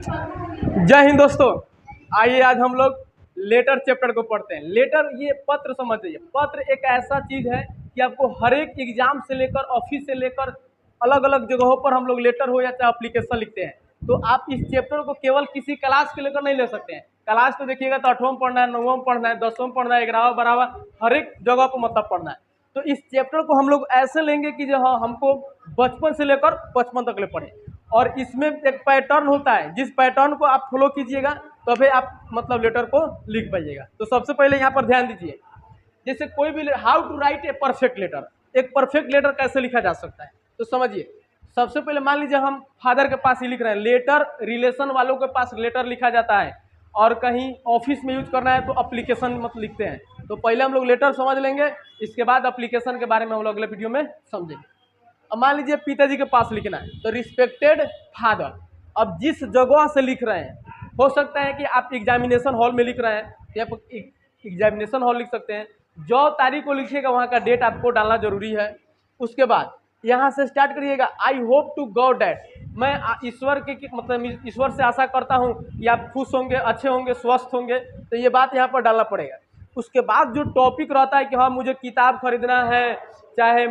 जय हिंद दोस्तों। आइए आज हम लोग लेटर चैप्टर को पढ़ते हैं। लेटर ये पत्र समझ जाइए। पत्र एक ऐसा चीज है कि आपको हर एक एग्जाम से लेकर ऑफिस से लेकर अलग अलग जगहों पर हम लोग लेटर हो या चाहे एप्लीकेशन लिखते हैं। तो आप इस चैप्टर को केवल किसी क्लास के लेकर नहीं ले सकते हैं। क्लास तो देखिएगा तो 8वां में पढ़ना है, 9वां में पढ़ना है, 10वां में पढ़ना है, 11वां 12वां हर एक जगह को मतलब पढ़ना है। तो इस चैप्टर को हम लोग ऐसे लेंगे कि जो हाँ हमको बचपन से लेकर 55 तक ले पढ़े। और इसमें एक पैटर्न होता है, जिस पैटर्न को आप फॉलो कीजिएगा तभी आप मतलब लेटर को लिख पाइएगा। तो सबसे पहले यहाँ पर ध्यान दीजिए, जैसे कोई भी how to write a perfect letter. एक परफेक्ट लेटर कैसे लिखा जा सकता है तो समझिए। सबसे पहले मान लीजिए हम फादर के पास ही लिख रहे हैं। लेटर रिलेशन वालों के पास लेटर लिखा जाता है, और कहीं ऑफिस में यूज करना है तो एप्लीकेशन मत लिखते हैं। तो पहले हम लोग लेटर समझ लेंगे, इसके बाद एप्लीकेशन के बारे में हम लोग अगले वीडियो में समझेंगे। अब मान लीजिए पिताजी के पास लिखना है तो रिस्पेक्टेड फादर। अब जिस जगह से लिख रहे हैं, हो सकता है कि आप एग्जामिनेशन हॉल में लिख रहे हैं या एग्जामिनेशन हॉल लिख सकते हैं। जो तारीख को लिखिएगा वहाँ का डेट आपको डालना जरूरी है। उसके बाद यहाँ से स्टार्ट करिएगा, I hope to God that. मैं ईश्वर के मतलब ईश्वर से आशा करता हूँ कि आप खुश होंगे, अच्छे होंगे, स्वस्थ होंगे। तो ये बात यहाँ पर डालना पड़ेगा। उसके बाद जो टॉपिक रहता है कि हाँ मुझे किताब खरीदना है, चाहे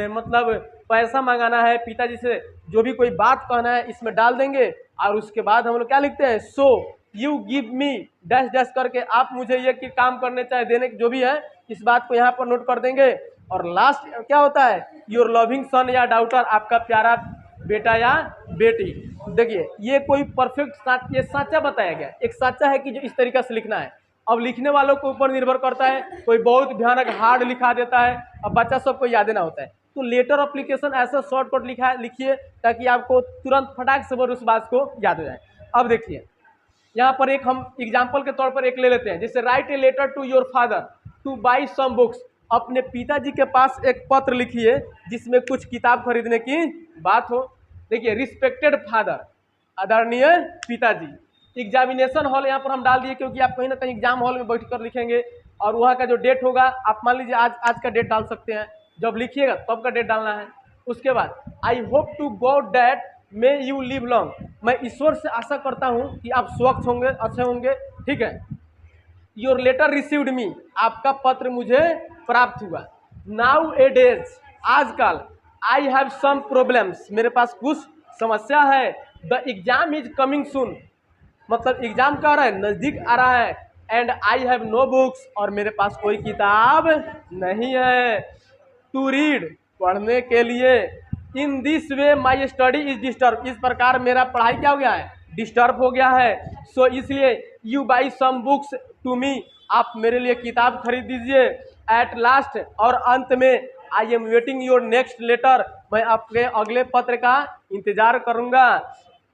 मतलब पैसा मंगाना है पिताजी से, जो भी कोई बात कहना है इसमें डाल देंगे। और उसके बाद हम लोग क्या लिखते हैं, so you give me dash dash करके आप मुझे ये कि काम करने चाहे देने जो भी है इस बात को यहाँ पर नोट कर देंगे। और लास्ट क्या होता है, योर लविंग सन या डाउटर, आपका प्यारा बेटा या बेटी। देखिए ये कोई परफेक्ट ये साचा बताया गया, एक साचा है कि जो इस तरीके से लिखना है। अब लिखने वालों के ऊपर निर्भर करता है, कोई बहुत भयानक हार्ड लिखा देता है, अब बच्चा सबको याद ना होता है। तो लेटर एप्लीकेशन ऐसा शॉर्टकट लिखिए ताकि आपको तुरंत फटाक से उस बात को याद हो जाए। अब देखिए यहाँ पर एक हम एग्जाम्पल के तौर पर एक ले लेते हैं, जैसे write a letter to your father to buy some books. अपने पिताजी के पास एक पत्र लिखिए जिसमें कुछ किताब खरीदने की बात हो। देखिए रिस्पेक्टेड फादर, आदरणीय पिताजी। एग्जामिनेशन हॉल यहाँ पर हम डाल दिए क्योंकि आप कहीं ना कहीं एग्जाम हॉल में बैठ कर लिखेंगे, और वहाँ का जो डेट होगा आप मान लीजिए आज का डेट डाल सकते हैं, जब लिखिएगा तब का डेट डालना है। उसके बाद I hope to God that may you live long. मैं ईश्वर से आशा करता हूँ कि आप स्वस्थ होंगे, अच्छे होंगे, ठीक है। योर लेटर रिसीव्ड मी, आपका पत्र मुझे प्राप्त हुआ। नाउ ए डेज, आजकल, आई हैव सम प्रॉब्लम्स, मेरे पास कुछ समस्या है। The exam is coming soon, मतलब एग्जाम क्या आ रहा है, नजदीक आ रहा है। And I have no books, और मेरे पास कोई किताब नहीं है। टू रीड, पढ़ने के लिए। In this way my study is disturb, इस प्रकार मेरा पढ़ाई क्या हो गया है, डिस्टर्ब हो गया है। सो इसलिए you buy some books to me, आप मेरे लिए किताब खरीद दीजिए। एट लास्ट, और अंत में, I am waiting your next letter, मैं आपके अगले पत्र का इंतजार करूंगा।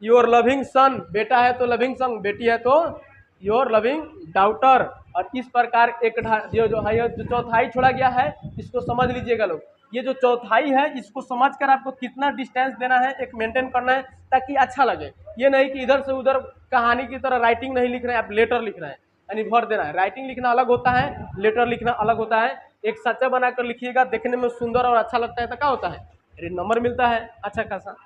योर लविंग सन, बेटा है तो लविंग सन, बेटी है तो योर लविंग डाउटर। और इस प्रकार एक जो है जो चौथाई छोड़ा गया है इसको समझ लीजिएगा लोग। ये जो चौथाई है इसको समझकर आपको कितना डिस्टेंस देना है, एक मेंटेन करना है ताकि अच्छा लगे। ये नहीं कि इधर से उधर कहानी की तरह राइटिंग नहीं लिख रहे हैं, आप लेटर लिख रहे हैं, यानी भर देना है। राइटिंग लिखना अलग होता है, लेटर लिखना अलग होता है। एक सच्चा बनाकर लिखिएगा, देखने में सुंदर और अच्छा लगता है तो क्या होता है, नंबर मिलता है अच्छा खासा।